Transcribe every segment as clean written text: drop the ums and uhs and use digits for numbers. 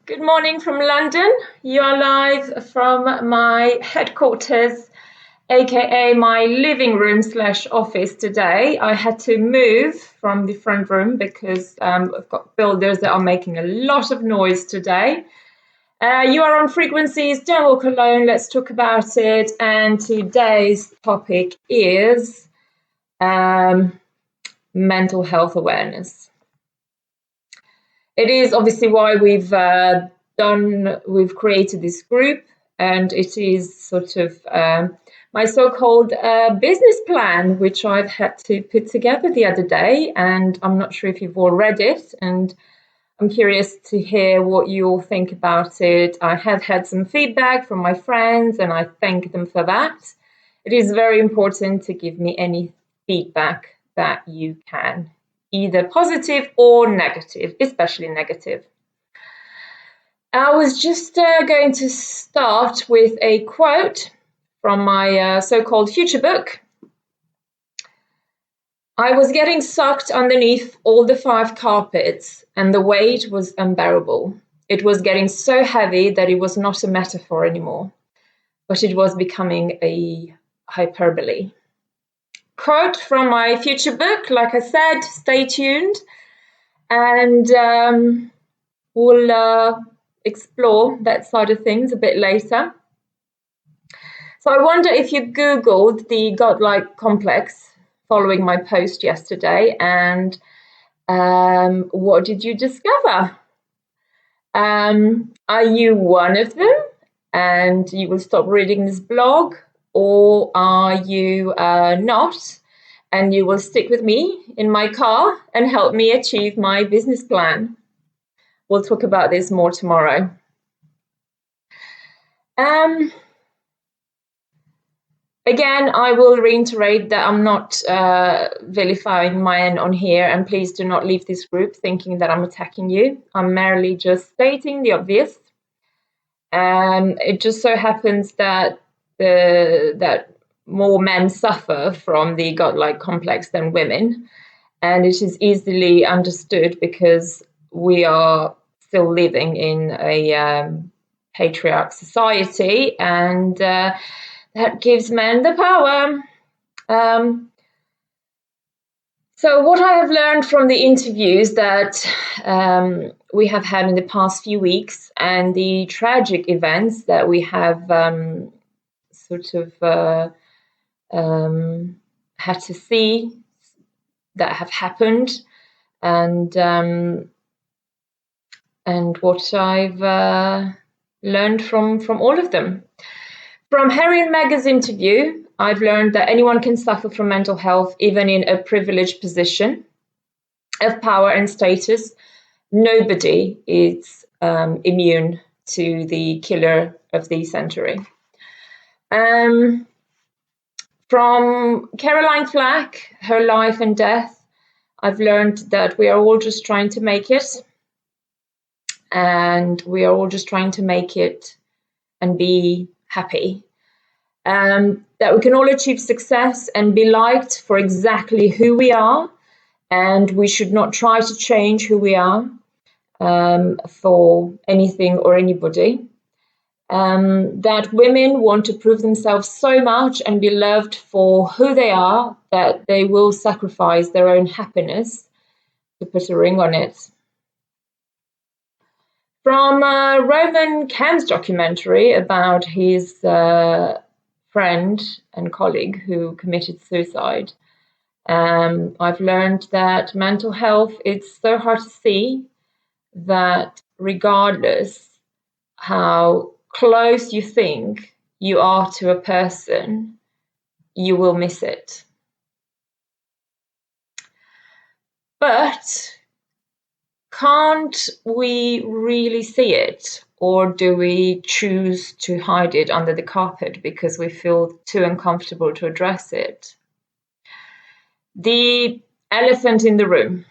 Good morning from London. You are live from my headquarters, aka my living room slash office today. I had to move from the front room because I've got builders that are making a lot of noise today. You are on Frequencies, Don't Walk Alone. Let's talk about it. And today's topic is mental health awareness. It is obviously why we've created this group, and it is sort of my so-called business plan, which I've had to put together the other day, and I'm not sure if you've all read it, and I'm curious to hear what you all think about it. I have had some feedback from my friends, and I thank them for that. It is very important to give me any feedback that you can, either positive or negative, especially negative. I was just going to start with a quote from my so-called future book. I was getting sucked underneath all the 5 carpets, and the weight was unbearable. It was getting so heavy that it was not a metaphor anymore, but it was becoming a hyperbole. Quote from my future book. Like I said, stay tuned, and we'll explore that side of things a bit later. So I wonder if you Googled the godlike complex following my post yesterday, and what did you discover? Are you one of them and you will stop reading this blog, or are you not and you will stick with me in my car and help me achieve my business plan? We'll talk about this more tomorrow. Again, I will reiterate that I'm not vilifying Mayan on here, and please do not leave this group thinking that I'm attacking you. I'm merely just stating the obvious. It just so happens that more men suffer from the godlike complex than women, and it is easily understood because we are still living in a patriarch society, and that gives men the power. So what I have learned from the interviews that we have had in the past few weeks, and the tragic events that we have had to see that have happened, and what I've learned from all of them. From Harry and Meghan's interview, I've learned that anyone can suffer from mental health, even in a privileged position of power and status. Nobody is immune to the killer of the century. From Caroline Flack, Her Life and Death, I've learned that we are all just trying to make it. And we are all just trying to make it and be happy. That we can all achieve success and be liked for exactly who we are, and we should not try to change who we are for anything or anybody. That women want to prove themselves so much and be loved for who they are that they will sacrifice their own happiness to put a ring on it. From Roman Cairns' documentary about his friend and colleague who committed suicide, I've learned that mental health, it's so hard to see that regardless how close you think you are to a person, you will miss it. But can't we really see it, or do we choose to hide it under the carpet because we feel too uncomfortable to address it? The elephant in the room.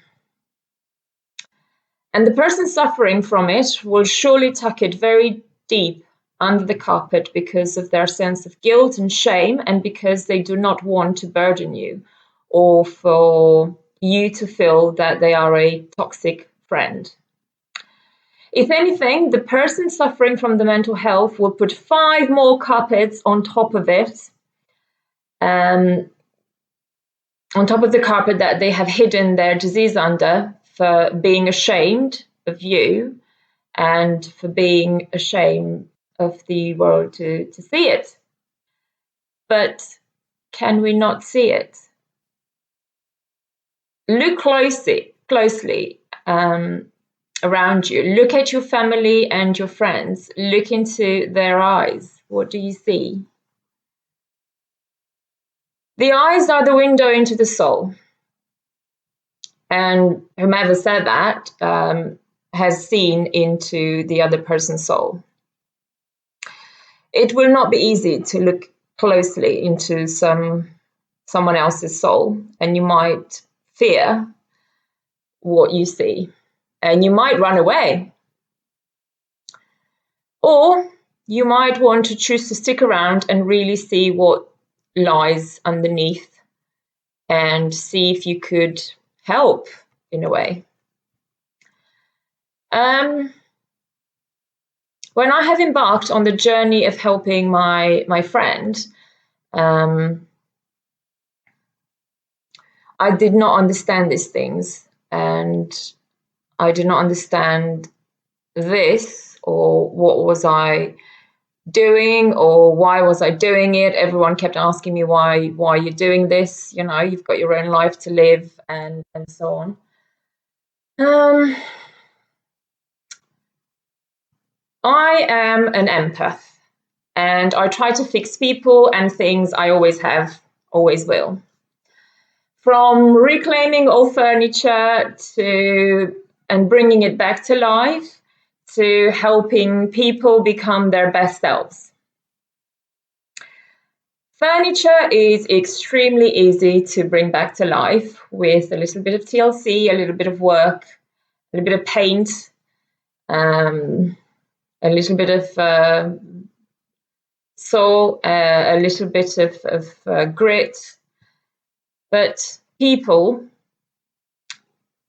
And the person suffering from it will surely tuck it very deep under the carpet because of their sense of guilt and shame, and because they do not want to burden you or for you to feel that they are a toxic friend. If anything, the person suffering from the mental health will put 5 more carpets on top of it, on top of the carpet that they have hidden their disease under, for being ashamed of you and for being ashamed of the world to see it. But can we not see it? Look closely around you. Look at your family and your friends. Look into their eyes. What do you see? The eyes are the window into the soul. And whomever said that has seen into the other person's soul. It will not be easy to look closely into someone else's soul, and you might fear what you see, and you might run away. Or you might want to choose to stick around and really see what lies underneath and see if you could help in a way. When I have embarked on the journey of helping my friend, I did not understand these things, and I did not understand this, or what was I doing, or why was I doing it. Everyone kept asking me why you're doing this, you've got your own life to live, and so on. I am an empath, and I try to fix people and things. I always have, always will. From reclaiming old furniture and bringing it back to life, to helping people become their best selves. Furniture is extremely easy to bring back to life with a little bit of TLC, a little bit of work, a little bit of paint, a little bit of soul, a little bit of grit. But people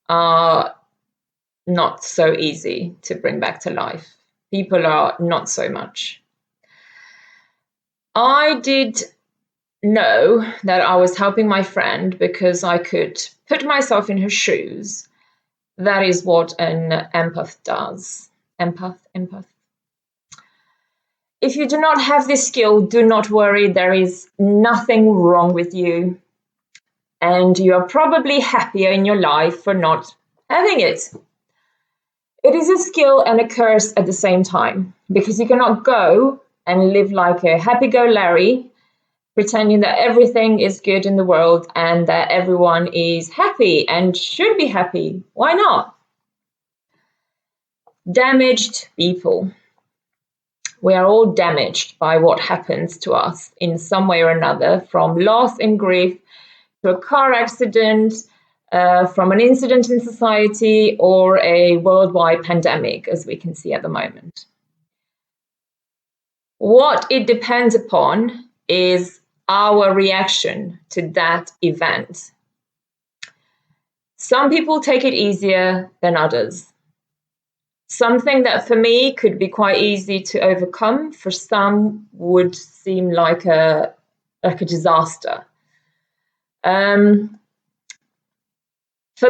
are not so easy to bring back to life. People are not so much. I did know that I was helping my friend because I could put myself in her shoes. That is what an empath does. Empath. If you do not have this skill, do not worry. There is nothing wrong with you. And you are probably happier in your life for not having it. It is a skill and a curse at the same time, because you cannot go and live like a happy-go-Larry, pretending that everything is good in the world and that everyone is happy and should be happy. Why not? Damaged people. We are all damaged by what happens to us in some way or another, from loss and grief to a car accident, from an incident in society, or a worldwide pandemic, as we can see at the moment. What it depends upon is our reaction to that event. Some people take it easier than others. Something that for me could be quite easy to overcome, for some would seem like a disaster. For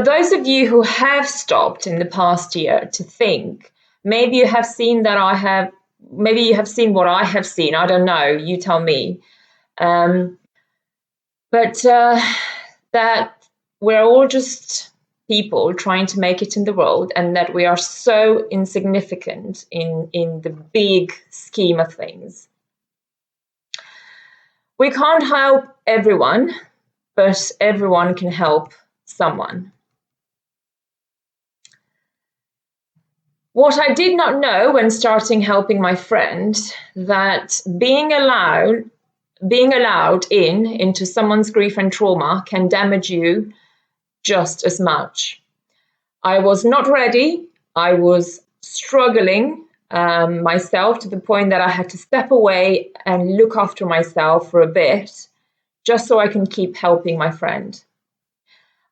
those of you who have stopped in the past year to think, maybe you have seen maybe you have seen what I have seen. I don't know, you tell me. But that we're all just people trying to make it in the world, and that we are so insignificant in the big scheme of things. We can't help everyone, but everyone can help someone. What I did not know when starting helping my friend, that being allowed into someone's grief and trauma can damage you just as much. I was not ready. I was struggling myself to the point that I had to step away and look after myself for a bit, just so I can keep helping my friend.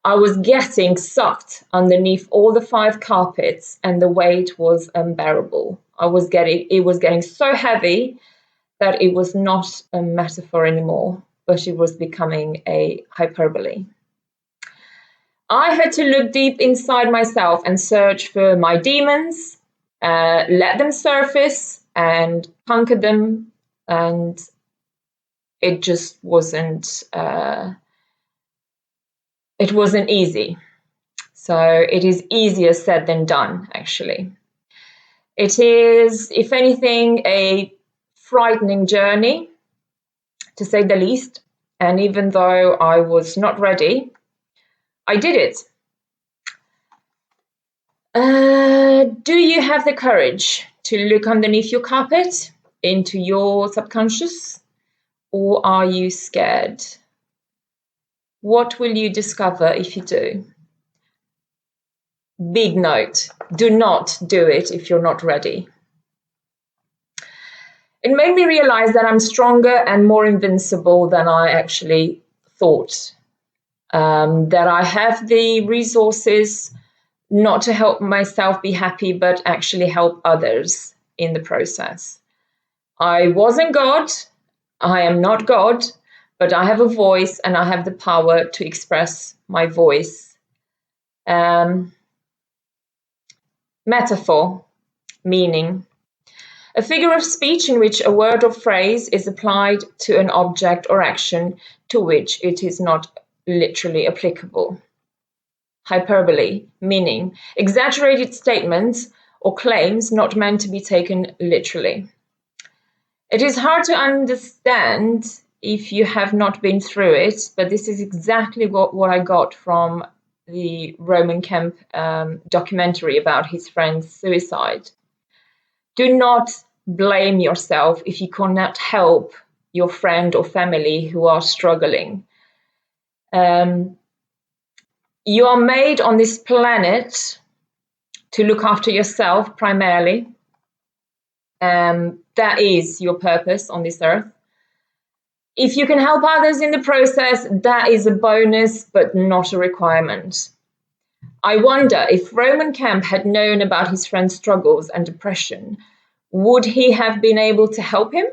I was getting sucked underneath all the 5 carpets, and the weight was unbearable. It was getting so heavy that it was not a metaphor anymore, but it was becoming a hyperbole. I had to look deep inside myself and search for my demons, let them surface and conquer them, and it just wasn't. It wasn't easy. So it is easier said than done, actually. It is, if anything, a frightening journey, to say the least. And even though I was not ready, I did it. Do you have the courage to look underneath your carpet, into your subconscious, or are you scared? What will you discover if you do? Big note, do not do it if you're not ready. It made me realize that I'm stronger and more invincible than I actually thought. That I have the resources not to help myself be happy, but actually help others in the process. I wasn't God, I am not God, but I have a voice and I have the power to express my voice. Metaphor, meaning. A figure of speech in which a word or phrase is applied to an object or action to which it is not literally applicable. Hyperbole, meaning exaggerated statements or claims not meant to be taken literally. It is hard to understand if you have not been through it, but this is exactly what I got from the Roman Kemp documentary about his friend's suicide. Do not blame yourself if you cannot help your friend or family who are struggling. You are made on this planet to look after yourself primarily. That is your purpose on this earth. If you can help others in the process, that is a bonus, but not a requirement. I wonder if Roman Kemp had known about his friend's struggles and depression, would he have been able to help him?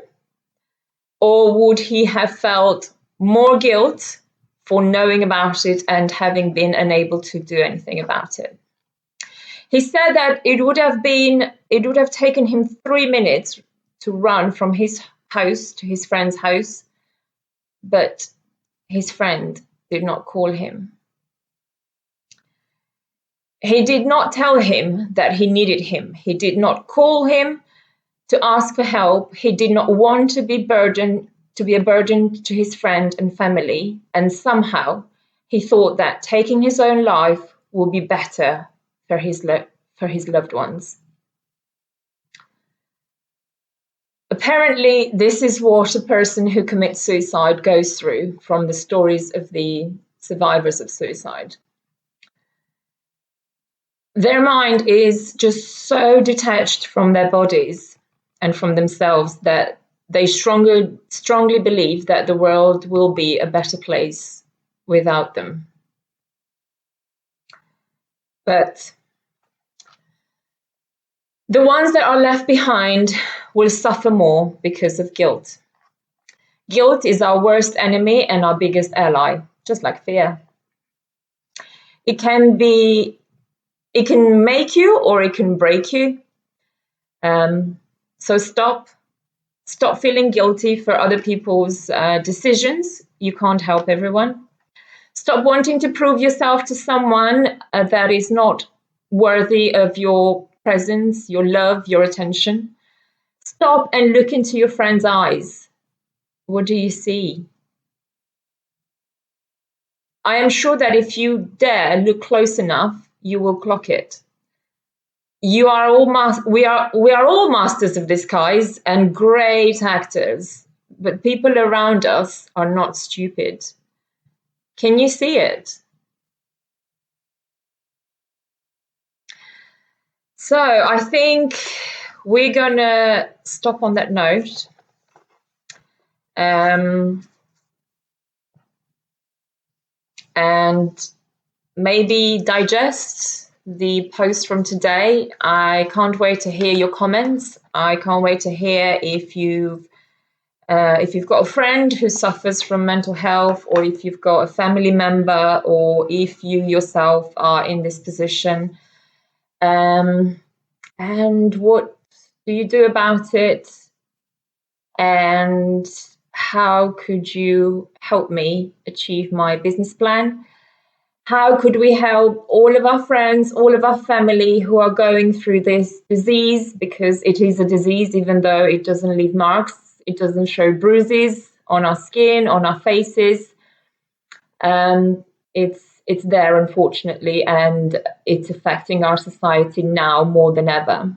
Or would he have felt more guilt for knowing about it and having been unable to do anything about it? He said that it would have taken him 3 minutes to run from his house to his friend's house, but his friend did not call him. He did not tell him that he needed him. He did not call him to ask for help. He did not want to be a burden to his friend and family, and somehow he thought that taking his own life would be better for his loved ones. Apparently, this is what a person who commits suicide goes through from the stories of the survivors of suicide. Their mind is just so detached from their bodies and from themselves that they strongly believe that the world will be a better place without them. But the ones that are left behind will suffer more because of guilt. Guilt is our worst enemy and our biggest ally, just like fear. It can make you or it can break you. So stop feeling guilty for other people's decisions. You can't help everyone. Stop wanting to prove yourself to someone that is not worthy of your presence, your love, your attention. Stop and look into your friend's eyes. What do you see? I am sure that if you dare look close enough, you will clock it. We are all masters of disguise and great actors, but people around us are not stupid. Can you see it? So I think we're gonna stop on that note. And maybe digest the post from today. I can't wait to hear your comments. I can't wait to hear if you've got a friend who suffers from mental health, or if you've got a family member, or if you yourself are in this position. And what do you do about it? And how could you help me achieve my business plan? How could we help all of our friends, all of our family who are going through this disease? Because it is a disease, even though it doesn't leave marks, it doesn't show bruises on our skin, on our faces. It's there, unfortunately, and it's affecting our society now more than ever.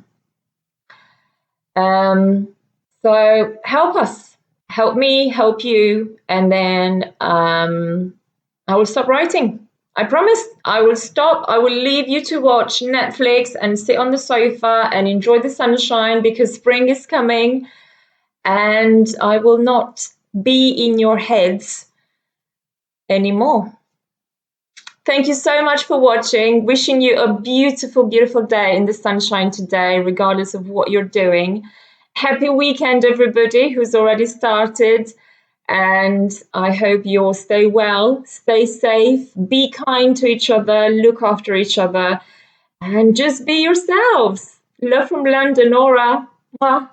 So help us, help me, help you, and then I will stop writing. I promise I will stop. I will leave you to watch Netflix and sit on the sofa and enjoy the sunshine, because spring is coming, and I will not be in your heads anymore. Thank you so much for watching. Wishing you a beautiful, beautiful day in the sunshine today, regardless of what you're doing. Happy weekend, everybody who's already started. And I hope you all stay well, stay safe, be kind to each other, look after each other, and just be yourselves. Love from London, Nora. Mwah.